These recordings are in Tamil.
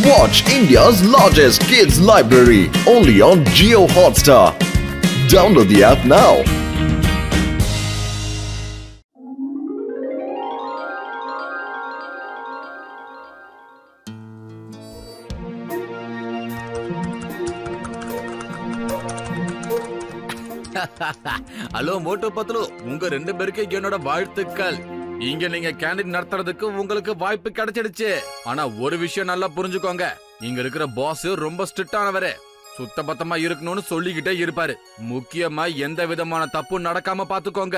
Watch India's largest kids library only on Jio Hotstar. Download the app now. Hello Moto பத்லு, உங்க 2 பேருக்கு என்னோட வாழ்த்துக்கள். இங்க நீங்க கேண்டீன் நடத்துறதுக்கு உங்களுக்கு வாய்ப்பு கிடைச்சிடுச்சு. ஆனா ஒரு விஷயம் நல்லா புரிஞ்சுக்கோங்க, இங்க இருக்கிற பாஸ் ரொம்ப ஸ்ட்ரிக்டானவரு. சுத்த பத்தமா இருக்கணும்னு சொல்லிக்கிட்டே இருப்பாரு. முக்கியமா எந்த விதமான தப்பு நடக்காம பாத்துக்கோங்க.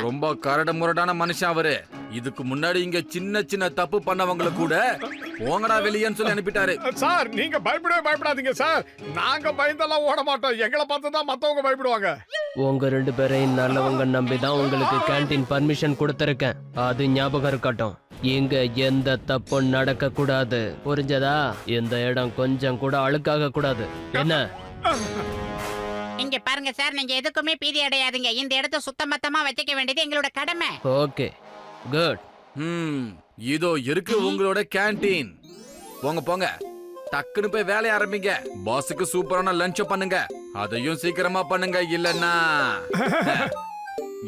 ரொம்ப கரடு முரடான மனுஷன் அவரு. இதுக்கு முன்னாடி இங்க சின்ன சின்ன தப்பு பண்ணவங்கள கூட போங்கடா வெளியேன்னு சொல்லி அனுப்பிட்டாரு. சார் நீங்க பயப்படாதீங்க சார். நாங்க பயந்தெல்லாம் ஓட மாட்டோம். எங்களை பார்த்து தான் மத்தவங்க பயப்படுவாங்க. உங்க 2 பேரையும் நல்லவங்க நம்பிதான் உங்களுக்கு கேண்டீன் பர்மிஷன் கொடுத்திருக்கேன். அது ஞாபகம் இருக்கட்டும். இங்க எந்த தப்பும் நடக்க கூடாது, புரிஞ்சதா? இந்த இடம் கொஞ்சம் கூட அழுக்காக கூடாது. என்ன? இங்க பாருங்க சார், நீங்க எதுக்குமே பீதி அடையாதீங்க. இந்த இடத்தை சுத்தமத்தமா வச்சுக்க வேண்டியது எங்களோட கடமை. Okay, good. இதோ இருக்கு உங்களோட கேண்டீன். போங்க போங்க, டக்குன்னு போய் வேலைய ஆரம்பிங்க. பாஸுக்கு சூப்பரான லஞ்ச் பண்ணுங்க. அதையும் சீக்கிரமா பண்ணுங்க, இல்லன்னா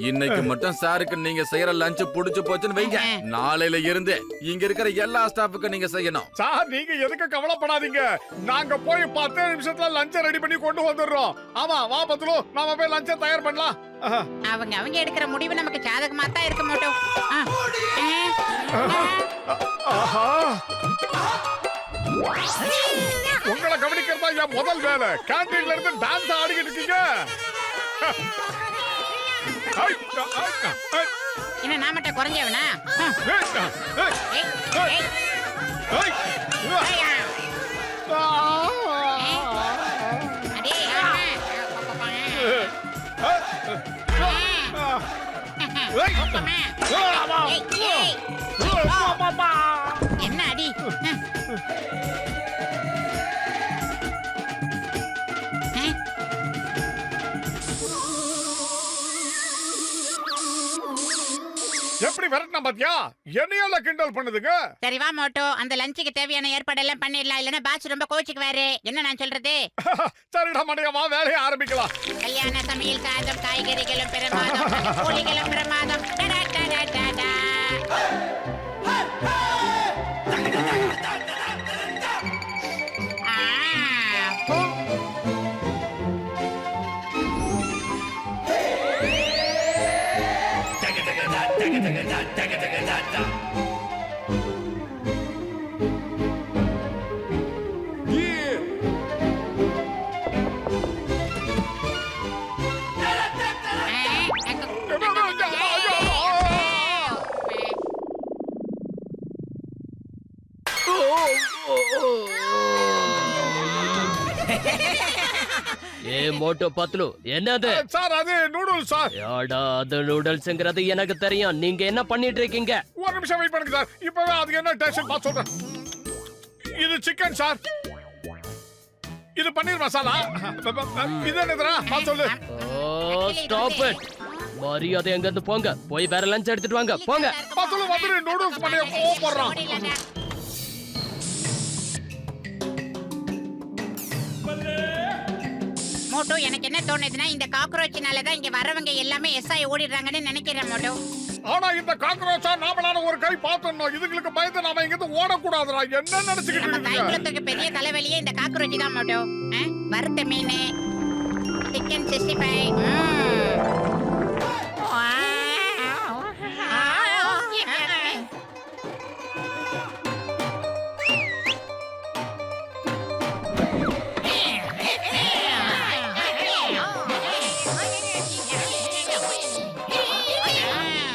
இன்னைக்கு மட்டும் சாருக்கு நீங்க செய்யற லஞ்ச் புடிச்சு போச்சுன்னு வைங்க, நாளையில இருந்து இங்க இருக்கிற எல்லா ஸ்டாஃபுக்கும் நீங்க செய்யணும். சார் நீங்க எதுக்கு கவலைப்படாதீங்க. நாங்க போய் 10 நிமிஷத்துல லஞ்ச ரெடி பண்ணி கொண்டு வந்துடுறோம். ஆமா வா பத்லு, நாம போய் லஞ்ச தயார் பண்ணலாம். அவங்க எடுக்கிற முடிவு நமக்கு சாதகமா தான் இருக்க மாட்டோம். உங்களை கவனிக்கிறதா என் முதல் வேலை. கேண்டீன்ல இருந்து டான்ஸ் ஆடிக்கிட்டு இருக்கீங்க. என்ன நான் மட்டும் குறைஞ்சவனா? என்ன அடி? எப்படி விரட்டினா பாத்தியா? என்னையால கிண்டல் பண்ணுதுங்க. சரி வா மோட்டோ, அந்த லஞ்சுக்கு தேவையான ஏற்பாடு எல்லாம் பண்ணிடலாம். இல்லன்னா பாஸ் ரொம்ப கோச்சுக்குவாரு. என்ன நான் சொல்றது? சரிடா மடையா, வா வேலையை ஆரம்பிக்கலாம். கல்யாண சமையல் சாதம், காய்கறிகளும் பிரமாதம், கோழிகளும் பிரமாதம். டடா, டடா, டடா. ஏ மோட்டோ பத்லு, என்னது? சார் அது நூடுல்ஸ் சார். யாடா, அது நூடுல்ஸ்ங்கிறது எனக்கு தெரியும். நீங்க என்ன பண்ணிட்டு இருக்கீங்க? ஒரு நிமிஷம் வெயிட் பண்ணுங்க சார். இப்பவே அதுக்கு என்ன டேஸ்ட் பாத்து சொல்றேன். இது சிக்கன் சார். இது பன்னீர் மசாலா. இது என்னதுடா? பாத்து சொல்லு. ஓ ஸ்டாப் இட். மரியாதை எங்க இருந்து போங்க. போய் வேற லஞ்ச் எடுத்துட்டு வாங்க, போங்க. பாத்து சொல்லு, வந்து நூடுல்ஸ் பண்ணி போடுறான். மோட்டோ, எனக்கு என்ன தோணுதுன்னா இந்த காக்ரோச்சினால தான் இங்க வரவங்க எல்லாமே எஸ்ஐ ஓடிடுறாங்கன்னு நினைக்கிறேன் மோட்டோ. ஆனா இந்த காக்ரோச்சா நாமளான ஒரு கை பார்த்தோம். இதுங்களுக்கு பயந்து நாம இங்க இருந்து ஓடக்கூடாதுடா. என்ன நினைச்சுக்கிட்டு இருக்கீங்க? தைக்குளத்துக்கு பெரிய தலைவலியே இந்த காக்ரோச்சி தான் மோட்டோ. வறுத்த மீன், சிக்கன் 65.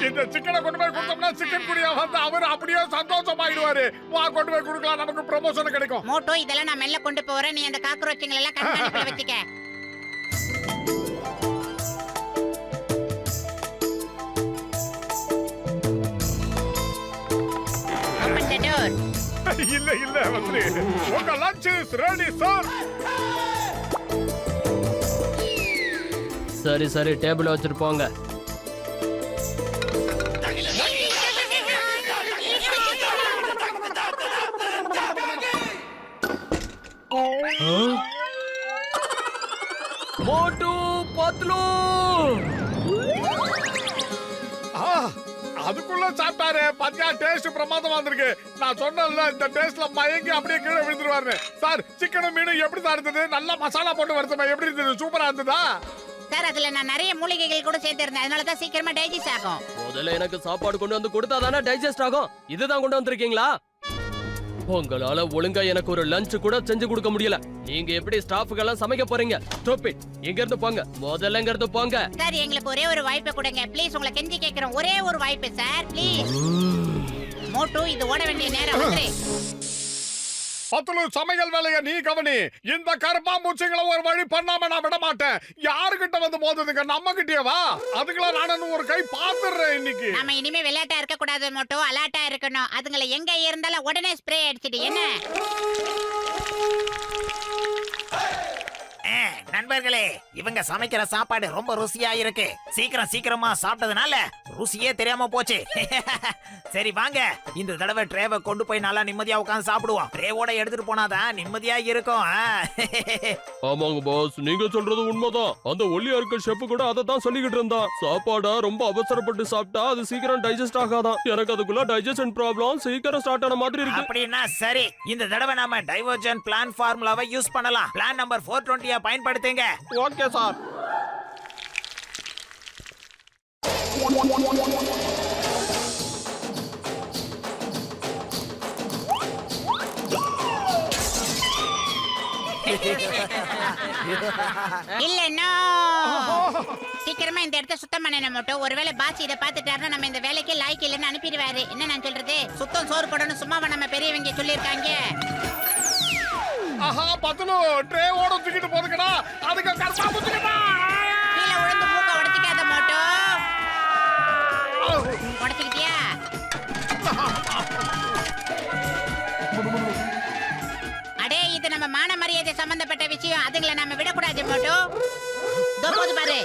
இந்த சிக்கனை கொண்டு போய் கொடுத்தோம்னா சிக்கன் குடியா வந்து அவர் அப்படியே சந்தோஷமாயிடுவாரு. வா கொண்டு போய் கொடுக்கலாம், நமக்கு ப்ரமோஷன் கிடைக்கும். மோட்டோ, இதெல்லாம் நான் மெல்ல கொண்டு போறேன். நீ அந்த காக்ரோச்சுங்களை எல்லாம் கண்காணிப்புல வச்சுக்க. Open the door. இல்ல வந்து உங்க லஞ்ச் இஸ் ரெடி சார். சரி டேபிள் வச்சுட்டு போங்க. மோட்டு பத்லு. அதுக்குள்ள சாப்பிட்டாரு. பாத்தியா டேஸ்ட் பிரமாதமா வந்திருக்கு. நான் சொன்னேன்ல இந்த டேஸ்ட்ல மயங்கி அப்படியே கீழே விழுந்துருவாரு. சார் சிக்கனும் மீனும் எப்படி தான் இருந்தது? நல்லா மசாலா போட்டு வறுத்தமா எப்படி இருந்தது? சூப்பரா இருந்ததா? சார் அதுல நான் நிறைய மூலிகைகள் கூட சேர்த்திருந்தேன், அதனால தான் சீக்கிரமா டைஜஸ்ட் ஆகும். முதல்ல எனக்கு சாப்பாடு கொண்டு வந்து கொடுத்தா தானே டைஜஸ்ட் ஆகும். இதுதான் கொண்டு வந்திருக்கீங்களா? உங்களால ஒழுங்கா எனக்கு ஒரு லஞ்ச் கூட செஞ்சு கொடுக்க முடியல. நீங்க எப்படி ஸ்டாஃப்க்கெல்லாம் சமைக்க போறீங்க? Stop it. இங்க இருந்து போங்க. முதல்ல இங்க இருந்து போங்க. சார் எங்களுக்கு ஒரே ஒரு வாய்ப்பு கொடுங்க ப்ளீஸ், உங்களை கெஞ்சி கேக்குறோம். ஒரே ஒரு வாய்ப்பு சார் ப்ளீஸ். மோட்டு இது ஓட வேண்டிய நேரம் வந்து. பத்துலு சமையல் வேலைய நீ கவனி. இந்த கருப்பா மூச்சிங்களை ஒரு வழி பண்ணாம நான் விட மாட்டேன். யாருகிட்ட வந்து மோதுதுங்க? நம்ம கிட்டேவா? அதுக்கெல்லாம் நானும் ஒரு கை பாத்துறேன் இன்னைக்கு. நாம இனிமே விளையாட்டா இருக்க கூடாது மோட்டு, அலர்ட்டா இருக்கணும். அதுங்களை எங்க இருந்தாலும் உடனே ஸ்ப்ரே அடிச்சிடு. என்ன நண்பர்களே, இவங்க சமைக்கிற சாப்பாடு ரொம்ப ருசியா இருக்கு. சீக்கிரமா சாப்பிட்டதுனால ருசியே தெரியாம போச்சு. சரி வாங்க, இந்த தடவை ட்ரேவை கொண்டு போய் நல்லா நிம்மதியா உட்கார்ந்து சாப்பிடுவோம். ட்ரேவோட எடுத்துட்டு போனாதான் நிம்மதியா இருக்கும். ஆமாங்க பாஸ், நீங்க சொல்றது உண்மைதான். அந்த ஒல்லியா இருக்க ஷெஃப் கூட அதை தான் சொல்லிக்கிட்டு இருந்தான். சாப்பாடா ரொம்ப அவசரப்பட்டு சாப்பிட்டா அது சீக்கிரம் டைஜஸ்ட் ஆகாதான். எனக்கு அதுக்குள்ள டைஜஷன் ப்ராப்ளம் சீக்கிரம் ஸ்டார்ட் ஆன மாதிரி இருக்கு. அப்படின்னா சரி, இந்த தடவை நாம டைவர்ஜன் பிளான் ஃபார்முலாவை யூஸ் பண்ணலாம். பிளான் நம்பர் 420 பயன்படுத்துங்க. Okay sir. இல்ல நோ. சீக்கிரமா இந்த இடத்த சுத்தம் பண்ணணும் மோட்டு. ஒருவேளை பாஸ் இதை பார்த்துட்டாருன்னா நம்ம இந்த வேலைக்கு லாய்க்கு இல்லைன்னு அனுப்பிடுவாரு. என்ன நான் சொல்றது? சுத்தம் சோறு போடணும் சும்மாவா நம்ம பெரியவங்க சொல்லியிருக்காங்க. ஆஹா பத்துலு ட்ரேவோட தூக்கிட்டு போதுக்கடா. அதுக்கு கருப்பா மூச்சிக்கடா. கீழே விழுந்து மூக்க உடைச்சிக்காத மோட்டு. உடைச்சிக்கிட்டியா? அடே இது நம்ம மான மரியாதை சம்பந்தப்பட்ட விஷயம். அதுங்களை நம்ம விடக்கூடாது மோட்டு. இதோ போது பாரு.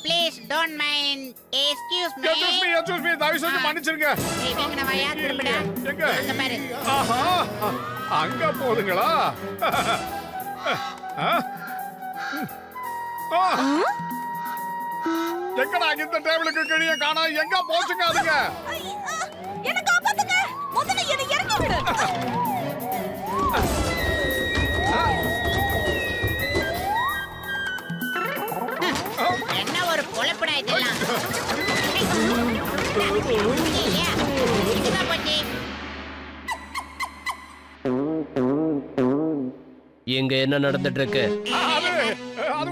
Please don't mind. Excuse me. Excuse me தயவு செஞ்சு மன்னிச்சிருங்க. ஏய் வேங்கன வாயா திரும்படா. எங்க? அங்க பாரு. ஆஹா அங்க போதுங்களா? எங்கடா இந்த டேபிளுக்கு கீழே காணா? எங்க போச்சுங்க அதுங்க? என்ன காப்பாத்துங்க, முதல்ல என்ன இறக்கி விடு. என்ன ஒரு பொழப்புடா இதெல்லாம். ஐயா, இதுதான் போச்சு. இங்க என்ன நடந்துட்டு இருக்கு? அது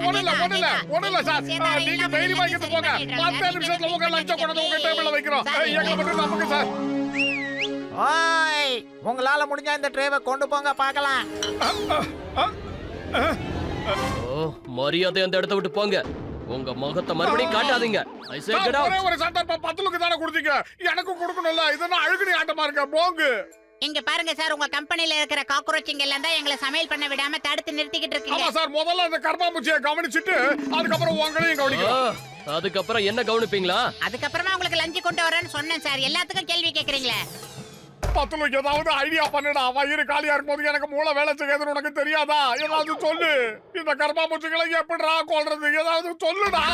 ஒண்ணுல சார். நீங்க தைரியமா இருந்து போங்க. 10 நிமிஷத்துல உங்க லஞ்ச கொண்டு உங்க டேபிள்ல வைக்கிறோம். எங்க மட்டும் நமக்கு சார். ஓய், உங்களால முடிஞ்சா இந்த ட்ரேவை கொண்டு போங்க பார்க்கலாம். ஓ, மரியாதை அந்த இடத்த விட்டு போங்க. உங்க முகத்தை மறுபடியும் காட்டாதீங்க. I say get out. ஒரே ஒரு சந்தர்ப்பம் பத்துலுக்கு தானே கொடுத்தீங்க. எனக்கு கொடுக்கணும்ல. இதெல்லாம் அழுகுடி ஆட்டமா இருக்க போங்க. இங்க பாருங்க சார், உங்க கம்பெனில இருக்கிற காக்ரோச்சிங்க எல்லாம் தான் எங்களை சமையல் பண்ண விடாம தடுத்து நிறுத்திக்கிட்டு ஆமா இருக்கீங்க. சார், முதல்ல அந்த கர்ப்பாம்பூச்சியை கவனிச்சிட்டு அதுக்கப்புறம் உங்களையும் கவனிக்கலாம். அதுக்கப்புறம் என்ன கவனிப்பீங்களா? அதுக்கப்புறமா உங்களுக்கு லஞ்சு கொண்டு வரேன்னு சொன்னேன் சார். எல்லாத்துக்கும் கேள்வி கேக்குறீங்களே. பத்துலுக்கு ஏதாவது ஐடியா பண்ணுடா. வயிறு காலியா இருக்கும்போது எனக்கு மூளை வேலை செய்யாதுன்னு உனக்கு தெரியாதா? ஏதாவது சொல்லு. இந்த கர்ப்பாம்பூச்சிகளை எப்படிடா கொல்றது? ஏதாவது சொல்லுடா.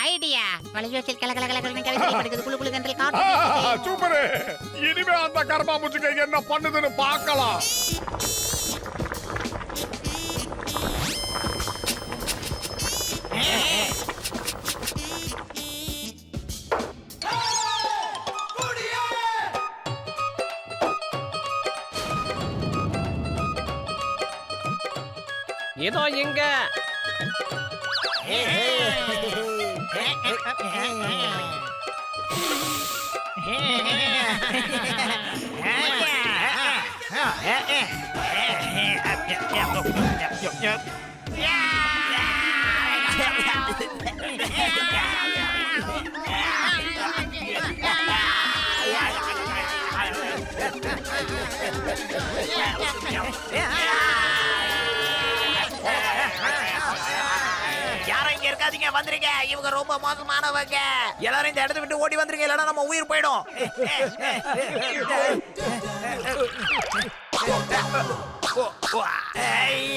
ஐடியா வளையோசில் கல கல கல கல கவிதை படிக்குது. குளு குளு கண்டல் காட்டு. சூப்பர். இனிமே அந்த கர்ப்பாம்பூச்சிகள் என்ன பண்ணுதுன்னு பார்க்கலாம். ஏதோ எங்க யாரும் இங்க இருக்காதீங்க, வந்துருங்க. இவங்க ரொம்ப மோசமானவங்க. எல்லாரும் இந்த இடத்தை விட்டு ஓடி வந்துருங்க, இல்லைன்னா நம்ம உயிர் போயிடும்.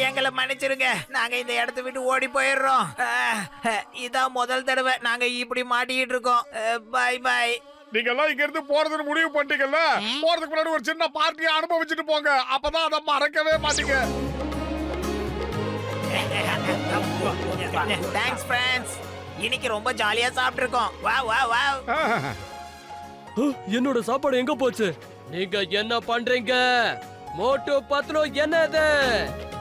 எங்களை மன்னிச்சிருங்க, நாங்க இந்த இடத்தை விட்டு ஓடி போயிடுறோம். இதான் முதல் தடவை நாங்க இப்படி மாட்டிக்கிட்டு இருக்கோம். Bye bye. நீங்க எல்லாம் இங்க இருந்து போறதுன்னு முடிவு பண்ணிட்டீங்கல்ல, போறதுக்கு முன்னாடி ஒரு சின்ன பார்ட்டியை அனுபவிச்சுட்டு போங்க. அப்பதான் அதை மறக்கவே மாட்டீங்க. Thanks friends. இன்னைக்கு ரொம்ப ஜாலியா சாப்பிட்டு இருக்கோம். வா வா வா. என்னோட சாப்பாடு எங்க போச்சு? நீங்க என்ன பண்றீங்க? மோட்டு பத்லு என்னது?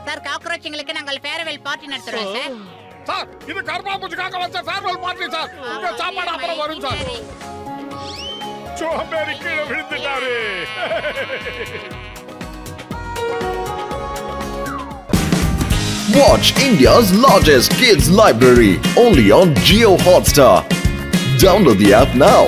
சார் காக்ரோச்சுங்களுக்கு நாங்கள் ஃபேர்வெல் பார்ட்டி நடத்துறோம் சார். சார், இது கர்மாம்பூச்சிக்காக வச்ச ஃபேர்வெல் பார்ட்டி சார். உங்க சாப்பாடு அப்புறம் வரும் சார். சோம்பேறி கீழே விழுந்துட்டாரு. Watch India's largest kids library only on Geo Hotstar. Download the app now.